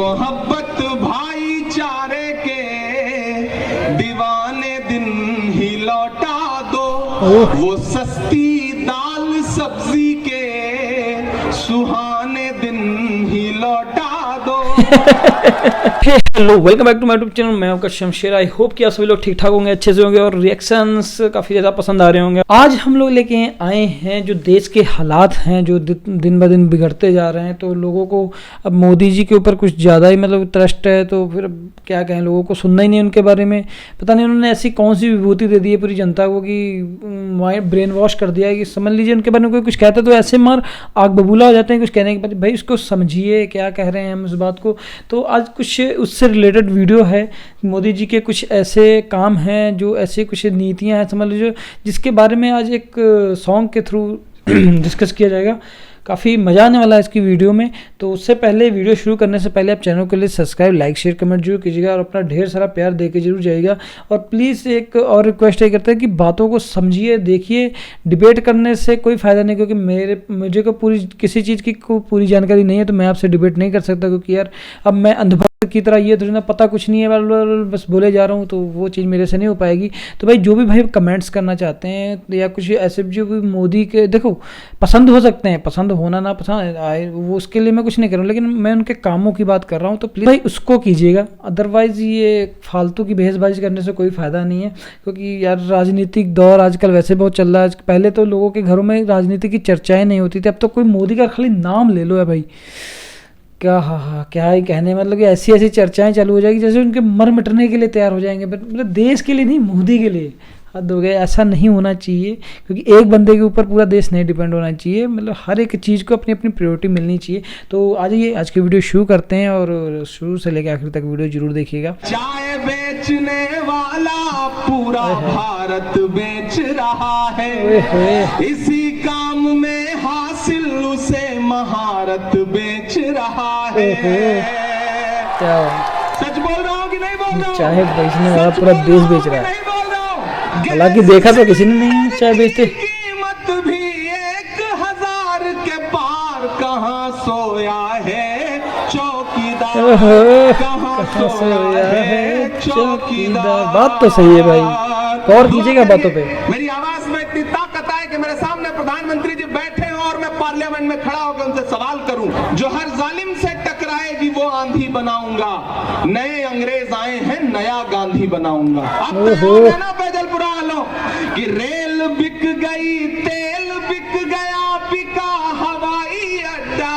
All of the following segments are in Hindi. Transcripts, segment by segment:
मोहब्बत भाईचारे के दीवाने दिन ही लौटा दो, वो सस्ती दाल सब्जी के सुहाने दिन ही लौटा दो। Hello, welcome back to my YouTube channel. मैं आपका शमशेर। आई होप कि आप सभी लोग ठीक ठाक होंगे, अच्छे से होंगे और रिएक्शंस काफ़ी ज़्यादा पसंद आ रहे होंगे। आज हम लोग लेके आए हैं जो देश के हालात हैं जो दिन ब दिन बिगड़ते जा रहे हैं। तो लोगों को अब मोदी जी के ऊपर कुछ ज़्यादा ही ट्रस्ट है, तो फिर क्या कहें, लोगों को सुनना ही नहीं उनके बारे में। पता नहीं उन्होंने ऐसी कौन सी विभूति दे दी है पूरी जनता को कि ब्रेन वॉश कर दिया है कि समझ लीजिए उनके बारे में कोई कुछ कहता है तो ऐसे मार आग बबूला हो जाते हैं कुछ कहने के बाद। भाई उसको समझिए क्या कह रहे हैं हम उस बात को। तो आज कुछ उससे रिलेटेड वीडियो है। मोदी जी के कुछ ऐसे काम हैं, जो ऐसे कुछ नीतियां हैं समझ लीजिए, जिसके बारे में आज एक सॉन्ग के थ्रू डिस्कस किया जाएगा। काफ़ी मज़ा आने वाला है इसकी वीडियो में। तो उससे पहले, वीडियो शुरू करने से पहले आप चैनल के लिए सब्सक्राइब, लाइक, शेयर, कमेंट जरूर कीजिएगा और अपना ढेर सारा प्यार दे के जरूर जाइएगा। और प्लीज़ एक और रिक्वेस्ट ये करते हैं कि बातों को समझिए, देखिए। डिबेट करने से कोई फ़ायदा नहीं, क्योंकि मुझे को पूरी किसी चीज़ की पूरी जानकारी नहीं है, तो मैं आपसे डिबेट नहीं कर सकता। क्योंकि यार अब मैं अंधभक्त की तरह ये थोड़ी ना पता कुछ नहीं है, बस बोले जा रहा हूँ, तो वो चीज़ मेरे से नहीं हो पाएगी। तो भाई जो भी भाई कमेंट्स करना चाहते हैं या कुछ ऐसे जो भी मोदी के, देखो पसंद हो सकते हैं, पसंद होना ना पसंद आए वो उसके लिए मैं कुछ नहीं कर रहा हूँ, लेकिन मैं उनके कामों की बात कर रहा हूँ। तो प्लीज़ भाई उसको कीजिएगा। अदरवाइज़ ये फालतू की बहसबाजी करने से कोई फ़ायदा नहीं है। क्योंकि यार राजनीतिक दौर आजकल वैसे बहुत चल रहा है। पहले तो लोगों के घरों में राजनीति की चर्चाएँ नहीं होती थी, अब तो कोई मोदी का खाली नाम ले लो है भाई, क्या क्या ही कहने, कि ऐसी ऐसी चर्चाएं चालू हो जाएगी जैसे उनके मर मिटने के लिए तैयार हो जाएंगे। देश के लिए नहीं, मोदी के लिए। हद हो गया, ऐसा नहीं होना चाहिए। क्योंकि एक बंदे के ऊपर पूरा देश नहीं डिपेंड होना चाहिए। हर एक चीज़ को अपनी अपनी प्रायोरिटी मिलनी चाहिए। तो आज की वीडियो शुरू करते हैं और शुरू से लेकर आखिर तक वीडियो जरूर देखिएगा। चाय बेचने वाला पूरा भारत बेच रहा है, इसी काम में हासिल उसे महारत बेच रहा है। क्या सच बोल रहा हूँ कि नहीं बोल रहा हूँ? चाय बेचने वाला पूरा देश बेच रहा है। हालांकि देखा तो किसी ने नहीं है चाय बेचते। कीमत भी 1000 के पार कहाँ सोया है चौकीदार, कहाँ सोया है चौकीदार। बात तो सही है भाई, गौर कीजिएगा बातों पे। मेरी आवाज में इतनी ताकत है कि मेरे सामने प्रधानमंत्री जी बैठे हैं और मैं पार्लियामेंट में खड़ा होकर उनसे सवाल करूं। जो हर जालिम से टकराएगी वो आंधी बनाऊंगा, नए अंग्रेज आए हैं नया गांधी बनाऊंगा। अब ना पैदल बुरा लो कि रेल बिक गई, तेल बिक गया, बिका हवाई अड्डा,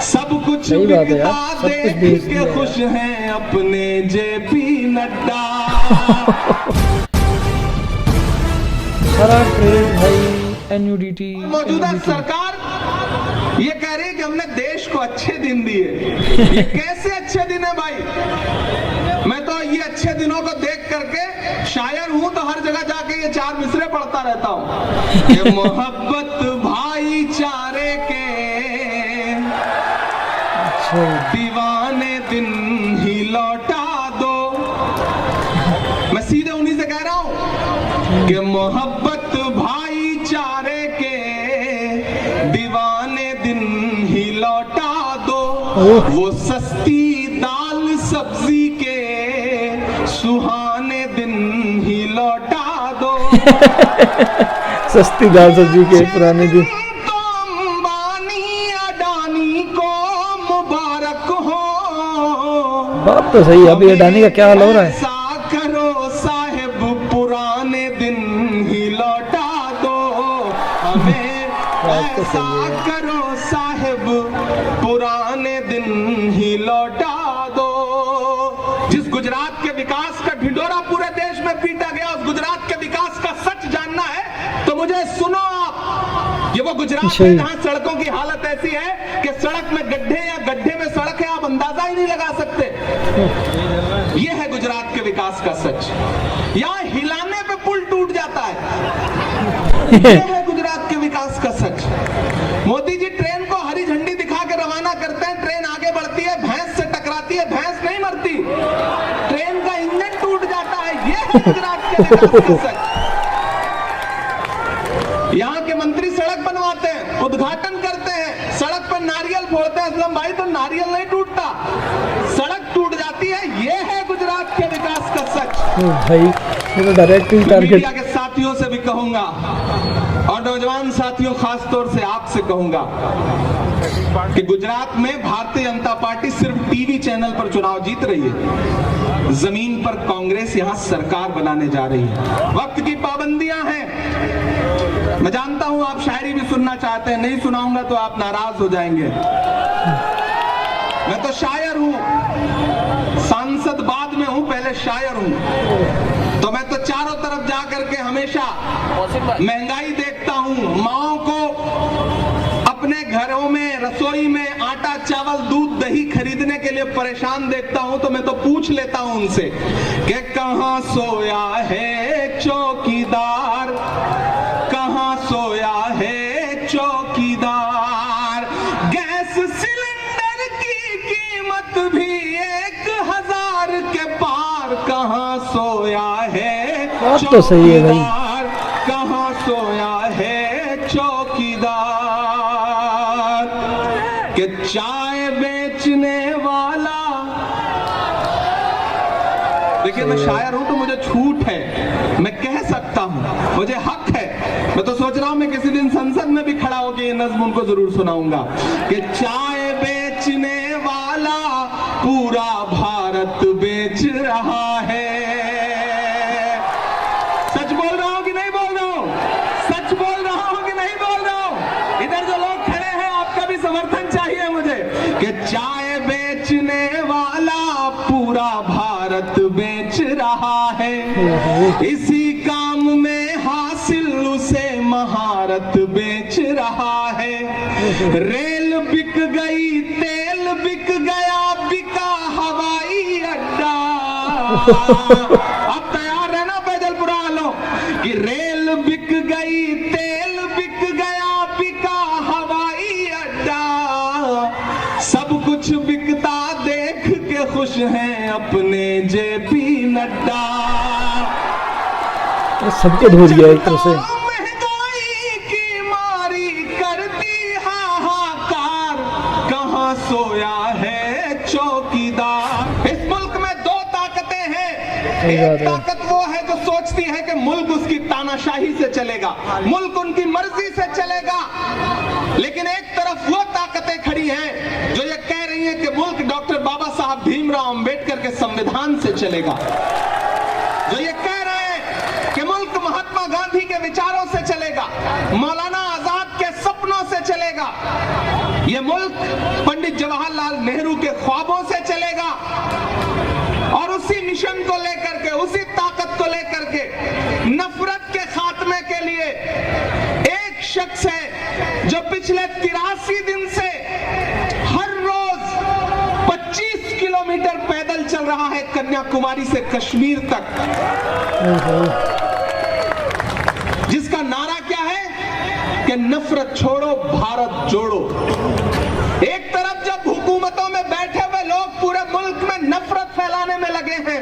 सब कुछ बिकता देख के खुश हैं अपने जेपी नड्डा। सारा क्रेडिट भाई एनयूडीटी। मौजूदा सरकार ये कह रही है कि हमने देश को अच्छे दिन दिए। ये कैसे अच्छे दिन है भाई? मैं तो ये अच्छे दिनों को देख करके शायर हूं, तो हर जगह जाके ये 4 मिसरे पढ़ता रहता हूं। ये मोहब्बत भाईचारे के दीवाने दिन ही लौटा दो। मैं सीधे उन्हीं से कह रहा हूं कि मोहब्बत भाईचारे के दीवाने दिन ही लौटा दो, वो सस्ती दाल सब्जी के सुहाने दिन ही लौटा दो। सस्ती दाल सब्जी के पुराने दिन। तो अंबानी अडानी को मुबारक हो। बात तो सही है। अभी अडानी का क्या हाल हो रहा है? करो साहिब पुराने दिन ही लौटा दो हमें। ऐसा करो साहिब पुराने दिन ही लौटा दो। जिस गुजरात के विकास का ढिंढोरा पूरे देश में पीटा गया, उस गुजरात के विकास का सच जानना है तो मुझे सुनो आप। ये वो गुजरात है जहां सड़कों की हालत ऐसी है कि सड़क में गड्ढे या गड्ढे में सड़क है, आप अंदाजा ही नहीं लगा सकते। ये है गुजरात के विकास का सच। यहाँ हिलाने पे पुल टूट जाता है। ये है गुजरात के विकास का सच। मोदी जी ट्रेन को हरी झंडी दिखा के रवाना करते हैं, ट्रेन आगे बढ़ती है, भैंस से टकराती है, भैंस नहीं मरती, ट्रेन का इंजन टूट जाता है। ये है गुजरात के विकास का सच। यहाँ के मंत्री सड़क बनवाते हैं, उद्घाटन करते हैं, सड़क पर नारियल फोड़ते हैं। असलम भाई, तो नारियल नहीं टूटता, भाई ये तो डायरेक्ट ही टारगेट। मीडिया के साथियों से भी कहूंगा और नौजवान साथियों खास तौर से आपसे कहूंगा कि गुजरात में भारतीय जनता पार्टी सिर्फ टीवी चैनल पर चुनाव जीत रही है, जमीन पर कांग्रेस यहां सरकार बनाने जा रही है। वक्त की पाबंदियां हैं। मैं जानता हूं आप शायरी भी सुनना चाहते हैं, नहीं सुनाऊंगा तो आप नाराज हो जाएंगे। मैं तो शायर हूं, सांसद बाद में हूं, पहले शायर हूं। तो मैं तो चारों तरफ जा करके हमेशा महंगाई देखता हूं, माओं को अपने घरों में रसोई में आटा चावल दूध दही खरीदने के लिए परेशान देखता हूं। तो मैं तो पूछ लेता हूं उनसे कि कहां सोया है चौकीदार, कहां सोया है चौकीदार। गैस सिलेंडर की कीमत भी 1000 के पार, कहां सोया है बात तो सही है भाई। कहां सोया है चौकीदार। कि चाय बेचने वाला, देखिए मैं शायर हूं तो मुझे छूट है, मैं कह सकता हूं, मुझे हक है। मैं तो सोच रहा हूं मैं किसी दिन संसद में भी खड़ा होकर ये नज्म उनको जरूर सुनाऊंगा कि चाय बेचने वाला पूरा भारत बेच रहा है। सच बोल रहा हूं कि नहीं बोल रहा हूं? सच बोल रहा हूं कि नहीं बोल रहा हूं? इधर जो लोग खड़े हैं आपका भी समर्थन चाहिए मुझे कि चाय बेचने वाला पूरा भारत बेच रहा है। इसी काम में हासिल उसे महारत बेच रहा है। रेल बिक गई, तेल बिक गया, बिका हवाई अड्डा। अब तैयार है ना पैदलपुरा वालों कि रेल बिक गई, तेल बिक गया, बिका हवाई अड्डा। सब कुछ बिकता देख के खुश हैं अपने जेपी नड्डा। सबके धो दिया एक तरह से। महंगाई की मारी करती हाहाकार, कहां सोया है चौकीदार। इस मुल्क में दो ताकतें हैं। एक ताकत वो है जो सोचती है कि मुल्क उसकी तानाशाही से चलेगा, मुल्क उनकी मर्जी से चलेगा। लेकिन एक तरफ वो ताकतें खड़ी हैं जो ये कह रही हैं कि मुल्क डॉक्टर बाबा साहब भीमराव अंबेडकर के संविधान से चलेगा, जो ये कह रहे हैं कि मुल्क महात्मा गांधी के विचारों से चलेगा, मौलाना आजाद के सपनों से चलेगा, ये मुल्क पंडित जवाहरलाल नेहरू के ख्वाबों से चलेगा। और उसी मिशन को लेकर के, उसी ताकत को लेकर के, नफरत के खात्मे के लिए एक शख्स है जो पिछले 83 दिन से हर रोज 25 किलोमीटर पैदल चल रहा है कन्याकुमारी से कश्मीर तक, जिसका नारा क्या है कि नफरत छोड़ो भारत जोड़ो। एक तरफ जब हुकूमतों में बैठे हुए लोग पूरे मुल्क में नफरत फैलाने में लगे हैं,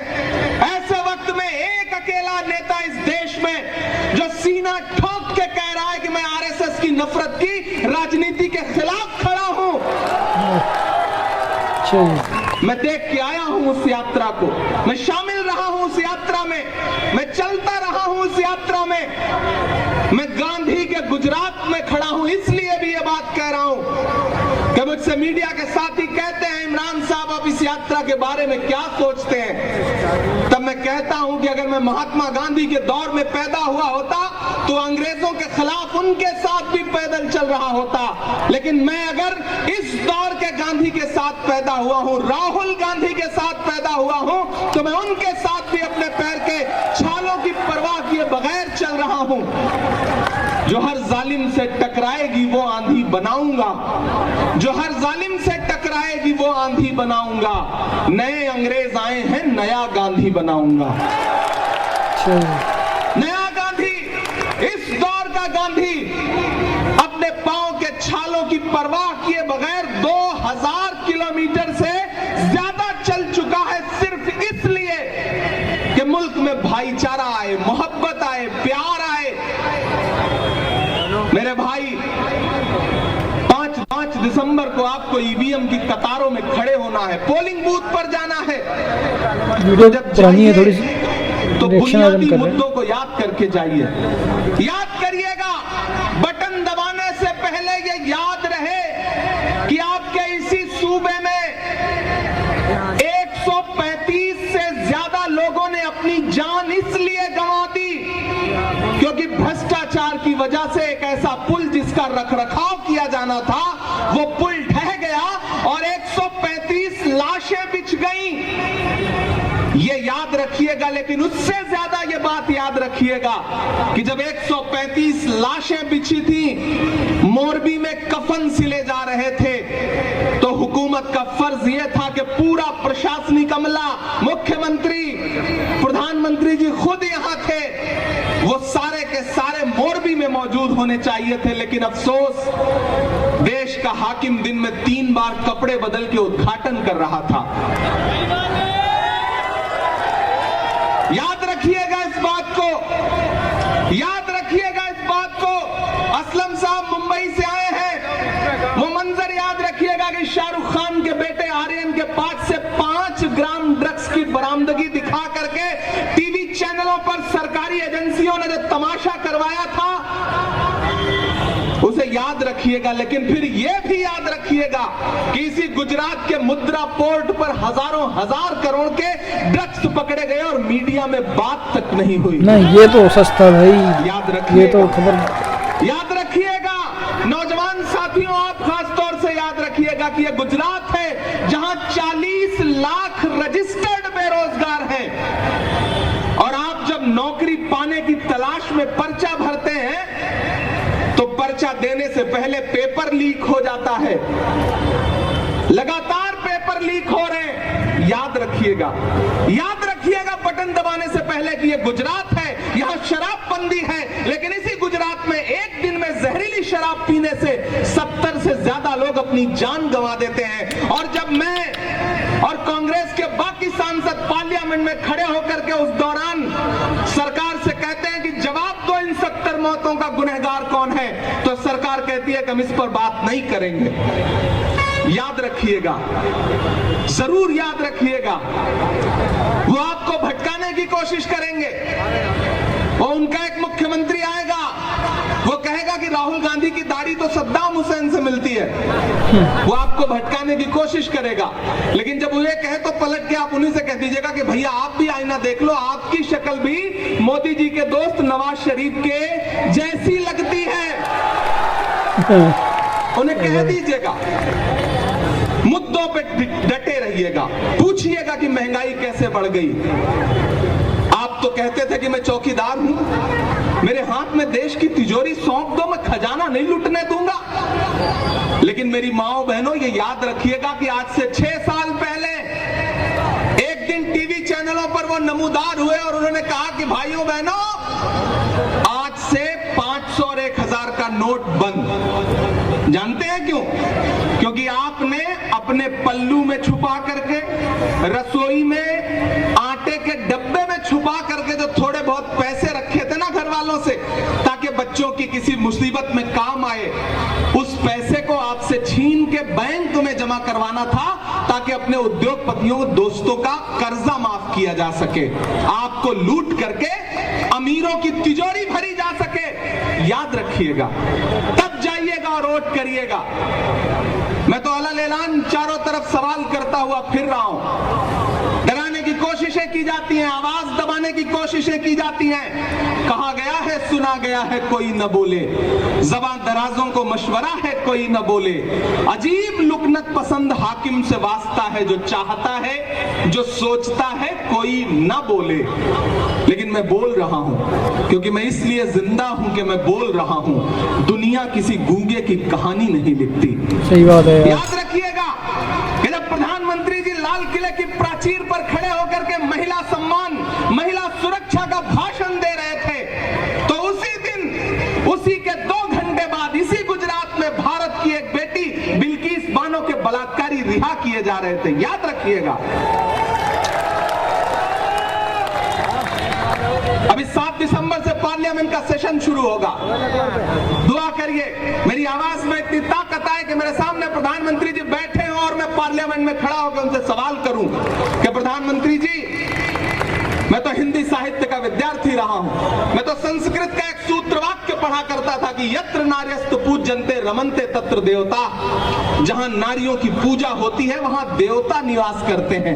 ऐसे वक्त में एक अकेला नेता इस देश में जो सीना ठोक के कह रहा है कि मैं आरएसएस की नफरत की राजनीति के खिलाफ खड़ा हूं। मैं देख के आया हूं उस यात्रा को, मैं शामिल रहा हूं उस यात्रा में, मैं चलता रहा हूं उस यात्रा में, मैं गांधी के गुजरात में खड़ा हूं। इसलिए भी ये बात कह रहा हूं कि मुझसे मीडिया के साथी कहते हैं इमरान साहब आप इस यात्रा के बारे में क्या सोचते हैं, तब मैं कहता हूं कि अगर मैं महात्मा गांधी के दौर में पैदा हुआ होता तो अंग्रेजों के खिलाफ उनके साथ भी पैदल चल रहा होता। लेकिन मैं अगर इस दौर के गांधी के साथ पैदा हुआ हूं, राहुल गांधी के साथ पैदा हुआ हूं, तो मैं उनके साथ भी अपने पैर के छालों की परवाह किए बगैर चल रहा हूं। जो हर जालिम से टकराएगी वो आंधी बनाऊंगा, जो हर जालिम से टकराएगी वो आंधी बनाऊंगा। नए अंग्रेज आए हैं, नया गांधी बनाऊंगा। नया गांधी, इस दौर का गांधी अपने पांव के छालों की परवाह किए बगैर 2000 किलोमीटर से ज्यादा चल चुका है, सिर्फ इसलिए कि मुल्क में भाईचारा आए, मोहब्बत आए, प्यार आए। मेरे भाई 5 दिसंबर को आपको ईवीएम की कतारों में खड़े होना है, पोलिंग बूथ पर जाना है। वीडियो जब पुरानी है थोड़ी सी, तो बुनियादी मुद्दों को याद करके जाइए। याद करिएगा, बटन दबाने से पहले ये याद रहे कि आपके इसी सूबे में 135 से ज्यादा लोगों ने अपनी जान इसलिए गंवा दी क्योंकि भ्रष्टाचार की वजह से एक ऐसा पुल जिसका रखरखाव किया जाना था वो पुल ढह गया और 135 लाशें बिछ गईं। ये याद रखिएगा, लेकिन उससे ज्यादा ये बात याद रखिएगा कि जब 135 लाशें बिछी थी, मोरबी में कफन सिले जा रहे थे, तो हुकूमत का फर्ज यह था कि पूरा प्रशासनिक अमला, मुख्यमंत्री, प्रधानमंत्री जी खुद यहां थे, वो सारे के सारे मोरबी में मौजूद होने चाहिए थे। लेकिन अफसोस, देश का हाकिम दिन में 3 बार कपड़े बदल के उद्घाटन कर रहा था। याद रखिएगा इस बात को, याद रखिएगा इस बात को। असलम साहब मुंबई से आए हैं, वो मंजर याद रखिएगा कि शाहरुख खान के बेटे आर्यन के पास से 5 ग्राम ड्रग्स की बरामदगी दिखा करके टीवी चैनलों पर सरकारी एजेंसियों ने जो तमाशा करवाया था उसे याद रखिएगा। लेकिन फिर यह भी याद रखिएगा कि इसी गुजरात के मुद्रा पोर्ट पर हजारों हजार करोड़ के ड्रग्स पकड़े गए और मीडिया में बात तक नहीं हुई। नहीं, ये तो सस्ता भाई, याद रखिएगा, ये तो खबर याद रखिएगा। नौजवान साथियों, आप खास तौर से याद रखिएगा कि यह गुजरात है जहां 40 लाख रजिस्टर्ड बेरोजगार हैं और आप जब नौकरी पाने की तलाश में पर्चा भरते हैं तो पर्चा देने से पहले पेपर लीक हो जाता है, लगातार पेपर लीक हो रहे हैं। याद रखिएगा, याद रखिएगा बटन दबाने से पहले कि ये गुजरात है, यहां शराबबंदी है, लेकिन इसी गुजरात में एक दिन में जहरीली शराब पीने से 70 से ज्यादा लोग अपनी जान गंवा देते हैं। और जब मैं और कांग्रेस के बाकी सांसद पार्लियामेंट में खड़े होकर के उस दौरान सरकार से कहते हैं कि जवाब दो इन 70 मौतों का गुनहगार कौन है, तो सरकार कहती है कि हम इस पर बात नहीं करेंगे। याद रखिएगा, जरूर याद रखिएगा, वो आपको भटकाने की कोशिश करेंगे। और उनका एक मुख्यमंत्री आएगा, वो कहेगा कि राहुल गांधी की दाढ़ी तो सद्दाम हुसैन से मिलती है, वो आपको भटकाने की कोशिश करेगा। लेकिन जब उन्हें कहे तो पलट के आप उन्हीं से कह दीजिएगा कि भैया आप भी आईना देख लो, आपकी शक्ल भी मोदी जी के दोस्त नवाज शरीफ के जैसी लगती है। उन्हें कह दीजिएगा, मुद्दों पे डटे रहिएगा, पूछिएगा कि महंगाई कैसे बढ़ गई। आप तो कहते थे कि मैं चौकीदार हूं, मेरे हाथ में देश की तिजोरी सौंप दो, मैं खजाना नहीं लूटने दूंगा। लेकिन मेरी माओ बहनों, ये याद रखिएगा कि आज से 6 साल पहले एक दिन टीवी चैनलों पर वो नमूदार हुए और उन्होंने कहा कि भाइयों बहनों, आज से 500 और 1000 का नोट बंद। जानते हैं क्यों? क्योंकि आपने अपने पल्लू में छुपा करके, रसोई में आटे के डब्बे में छुपा करके जो थोड़े बहुत पैसे रखे थे ना घर वालों से, ताकि बच्चों की किसी मुसीबत में काम आए, उस पैसे को आपसे छीन के बैंक में जमा करवाना था ताकि अपने उद्योगपतियों, दोस्तों का कर्जा माफ किया जा सके, आपको लूट करके अमीरों की तिजोरी भरी जा सके। याद रखिएगा, तब जाइएगा और वोट करिएगा। मैं तो अलग-अलग चारों तरफ सवाल करता हुआ फिर रहा हूं। डराने की कोशिशें की जाती हैं, आवाज दबाने की कोशिशें की जाती हैं। कहा गया है, सुना गया है, कोई न बोले, ज़बान दराजों को मशवरा है, कोई न बोले। अजीब लुकनत पसंद हाकिम से वास्ता है, जो चाहता है, जो सोचता है, कोई न बोले। लेकिन मैं बोल रहा हूं क्योंकि मैं इसलिए जिंदा हूं कि मैं बोल रहा हूं। दुनिया किसी गूंगे की कहानी नहीं लिखती। सही बात है। याद रखिएगा कि जब प्रधानमंत्री जी लाल किले की प्राचीर पर खड़े होकर के महिला सम्मान, महिला सुरक्षा का भाषण दे रहे थे, तो उसी दिन, उसी के 2 घंटे बाद इसी गुजरात में भारत की एक बेटी बिल्किस बानो के बलात्कारी रिहा किए जा रहे थे। याद रखिएगा। अभी 7 दिसंबर से पार्लियामेंट का सेशन शुरू होगा। दुआ करिए मेरी आवाज में इतनी ताकत आए कि मेरे सामने प्रधानमंत्री जी बैठे हों और मैं पार्लियामेंट में खड़ा होकर उनसे सवाल करूं कि प्रधानमंत्री जी, मैं तो तो हिंदी साहित्य का विद्यार्थी रहा हूं। मैं तो संस्कृत का एक सूत्र वाक्य पढ़ा करता था कि यत्र नार्यस्तु पूज्यन्ते रमन्ते तत्र देवता। जहां नारियों की पूजा होती है वहां देवता निवास करते हैं।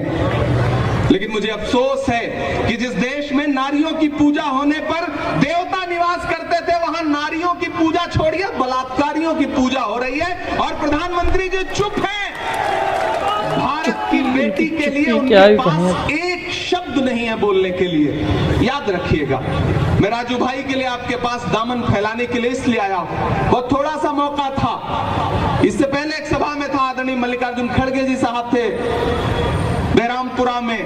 लेकिन मुझे अफसोस है कि जिस देश में नारियों की पूजा होने पर देवता निवास करते थे, वहां नारियों की पूजा छोड़िए बलात्कारियों की पूजा हो रही है। और प्रधानमंत्री जी चुप है। भारत की बेटी के लिए उनके पास एक शब्द नहीं है बोलने के लिए। याद रखिएगा, मैं राजू भाई के लिए आपके पास दामन फैलाने के लिए इसलिए आया हूं, बहुत थोड़ा सा मौका था। इससे पहले एक सभा में था, आदरणीय मल्लिकार्जुन खड़गे जी साहब थे बहरामपुरा में,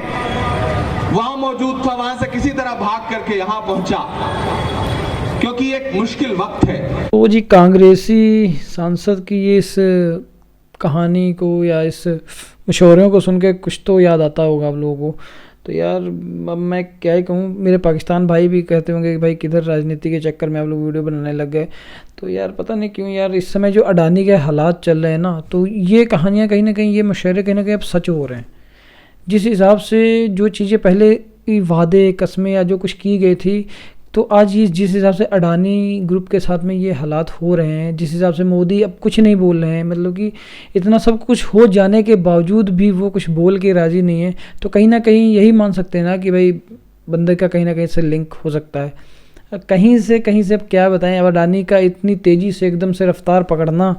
वहां मौजूद था। वहां से किसी तरह भाग करके यहां पहुंचा क्योंकि एक मुश्किल वक्त है। तो जी कांग्रेसी सांसद की ये इस कहानी को या इस मशवरों को सुन के कुछ तो याद आता होगा आप लोगों को। तो यार अब मैं क्या ही कहूँ, मेरे पाकिस्तान भाई भी कहते होंगे कि भाई किधर राजनीति के चक्कर में आप लोग वीडियो बनाने लग गए। तो यार पता नहीं क्यों यार इस समय जो अडानी के हालात चल रहे हैं ना, तो ये कहानियाँ कहीं ना कहीं, ये मशवरे कहीं ना कहीं अब सच हो रहे हैं। जिस हिसाब से जो चीज़ें पहले वादे कस्में या जो कुछ की गई थी, तो आज ये जिस हिसाब से अडानी ग्रुप के साथ में ये हालात हो रहे हैं, जिस हिसाब से मोदी अब कुछ नहीं बोल रहे हैं, मतलब कि इतना सब कुछ हो जाने के बावजूद भी वो कुछ बोल के राज़ी नहीं है, तो कहीं ना कहीं यही मान सकते हैं ना कि भाई बंदे का कहीं ना कहीं से लिंक हो सकता है। कहीं से अब क्या बताएं। अब अडानी का इतनी तेज़ी से एकदम से रफ्तार पकड़ना,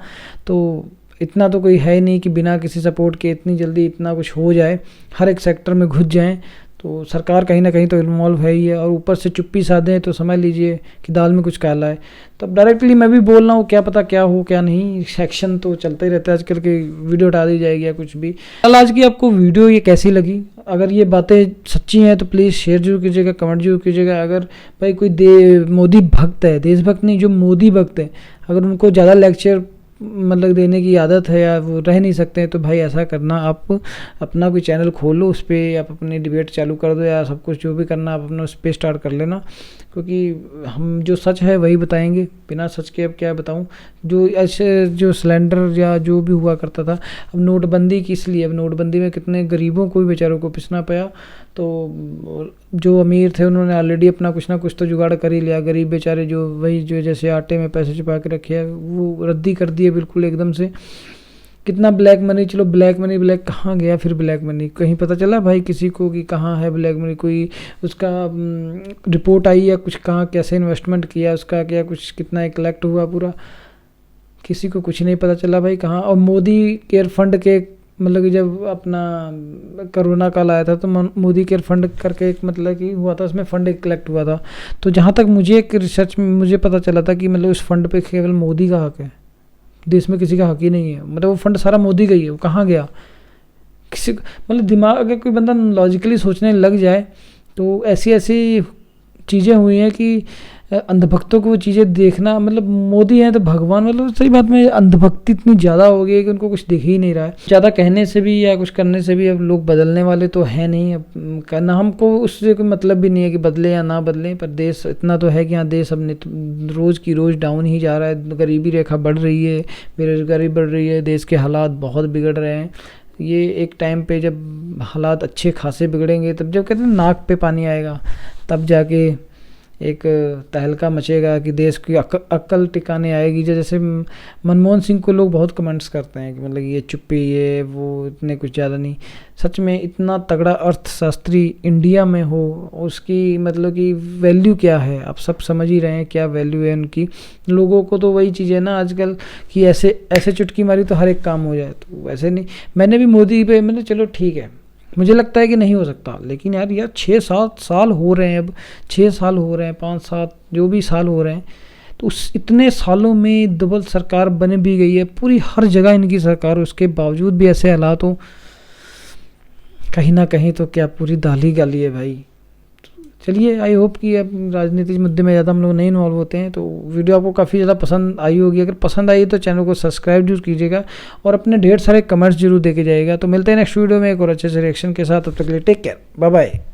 तो इतना तो कोई है नहीं कि बिना किसी सपोर्ट के इतनी जल्दी इतना कुछ हो जाए, हर एक सेक्टर में घुस जाएं। तो सरकार कहीं ना कहीं तो इन्वॉल्व है ही है, और ऊपर से चुप्पी साधें तो समझ लीजिए कि दाल में कुछ काला है। तो अब डायरेक्टली मैं भी बोल रहा हूँ, क्या पता क्या हो क्या नहीं, सेक्शन तो चलता ही रहता है आजकल की, वीडियो उठा दी जाएगी या कुछ भी। कल आज की आपको वीडियो ये कैसी लगी? अगर ये बातें सच्ची हैं तो प्लीज़ शेयर जरूर कीजिएगा, कमेंट जरूर कीजिएगा। अगर भाई कोई मोदी भक्त है, देशभक्त नहीं, जो मोदी भक्त है, अगर उनको ज़्यादा लेक्चर मतलब देने की आदत है या वो रह नहीं सकते हैं, तो भाई ऐसा करना, आप अपना कोई चैनल खोलो, उस पर आप अपनी डिबेट चालू कर दो या सब कुछ जो भी करना आप अपना उस पर स्टार्ट कर लेना। क्योंकि हम जो सच है वही बताएंगे, बिना सच के अब क्या बताऊं। जो ऐसे जो सिलेंडर या जो भी हुआ करता था, अब नोटबंदी की, इसलिए अब नोटबंदी में कितने गरीबों को भी बेचारों को पिसना पाया। तो जो अमीर थे उन्होंने ऑलरेडी अपना कुछ ना कुछ तो जुगाड़ कर ही लिया, गरीब बेचारे जो वही जो जैसे आटे में पैसे छुपा के रखे हैं वो रद्दी कर दिए बिल्कुल एकदम से। कितना ब्लैक मनी, चलो ब्लैक मनी, ब्लैक कहाँ गया फिर ब्लैक मनी? कहीं पता चला भाई किसी को कि कहाँ है ब्लैक मनी? कोई उसका रिपोर्ट आई या कुछ, कहाँ कैसे इन्वेस्टमेंट किया उसका, क्या कुछ कितना कलेक्ट हुआ पूरा? किसी को कुछ नहीं पता चला भाई कहाँ। और मोदी केयर फंड के मतलब कि जब अपना कोरोना काल आया था तो मोदी केयर फंड करके एक मतलब कि हुआ था, उसमें फंड एक कलेक्ट हुआ था। तो जहाँ तक मुझे एक रिसर्च में मुझे पता चला था कि मतलब उस फंड पे केवल मोदी का हक है, देश में किसी का हक ही नहीं है। मतलब वो फंड सारा मोदी का ही है, वो कहाँ गया? किसी मतलब दिमाग, अगर कोई बंदा लॉजिकली सोचने लग जाए तो ऐसी ऐसी चीज़ें हुई हैं कि अंधभक्तों को वो चीज़ें देखना, मतलब मोदी हैं तो भगवान, मतलब सही बात में अंधभक्ति इतनी ज़्यादा हो गई है कि उनको कुछ दिख ही नहीं रहा है। ज़्यादा कहने से भी या कुछ करने से भी अब लोग बदलने वाले तो है नहीं। अब करना हमको उससे कोई मतलब भी नहीं है कि बदले या ना बदले, पर देश इतना तो है कि हाँ देश अब रोज़ की रोज़ डाउन ही जा रहा है, गरीबी रेखा बढ़ रही है, बेरोजगारी बढ़ रही है, देश के हालात बहुत बिगड़ रहे हैं। ये एक टाइम पे जब हालात अच्छे खासे बिगड़ेंगे, तब जब कहते हैं नाक पे पानी आएगा, तब जाके एक तहलका मचेगा कि देश की अक्ल टिकाने आएगी। जैसे मनमोहन सिंह को लोग बहुत कमेंट्स करते हैं कि मतलब ये चुप्पी, ये वो, इतने कुछ ज़्यादा नहीं। सच में इतना तगड़ा अर्थशास्त्री इंडिया में हो, उसकी मतलब कि वैल्यू क्या है आप सब समझ ही रहे हैं, क्या वैल्यू है उनकी। लोगों को तो वही चीज़ है ना आजकल कि ऐसे चुटकी मारी तो हर एक काम हो जाए, तो वैसे नहीं। मैंने भी मोदी पे मतलब चलो ठीक है, मुझे लगता है कि नहीं हो सकता, लेकिन यार 6-7 साल हो रहे हैं, अब 6 साल हो रहे हैं, 5-7 जो भी साल हो रहे हैं, तो उस इतने सालों में डबल सरकार बन भी गई है, पूरी हर जगह इनकी सरकार, उसके बावजूद भी ऐसे हालात हो, कहीं ना कहीं तो क्या पूरी दाल ही गाली है भाई। चलिए, आई होप कि अब राजनीतिक मुद्दे में ज़्यादा हम लोग नहीं इन्वॉल्व होते हैं। तो वीडियो आपको काफ़ी ज़्यादा पसंद आई होगी, अगर पसंद आई तो चैनल को सब्सक्राइब जरूर कीजिएगा और अपने ढेर सारे कमेंट्स जरूर देके जाइएगा। तो मिलते हैं नेक्स्ट वीडियो में एक और अच्छे से रिएक्शन के साथ, तब तक के लिए टेक केयर, बाय बाय।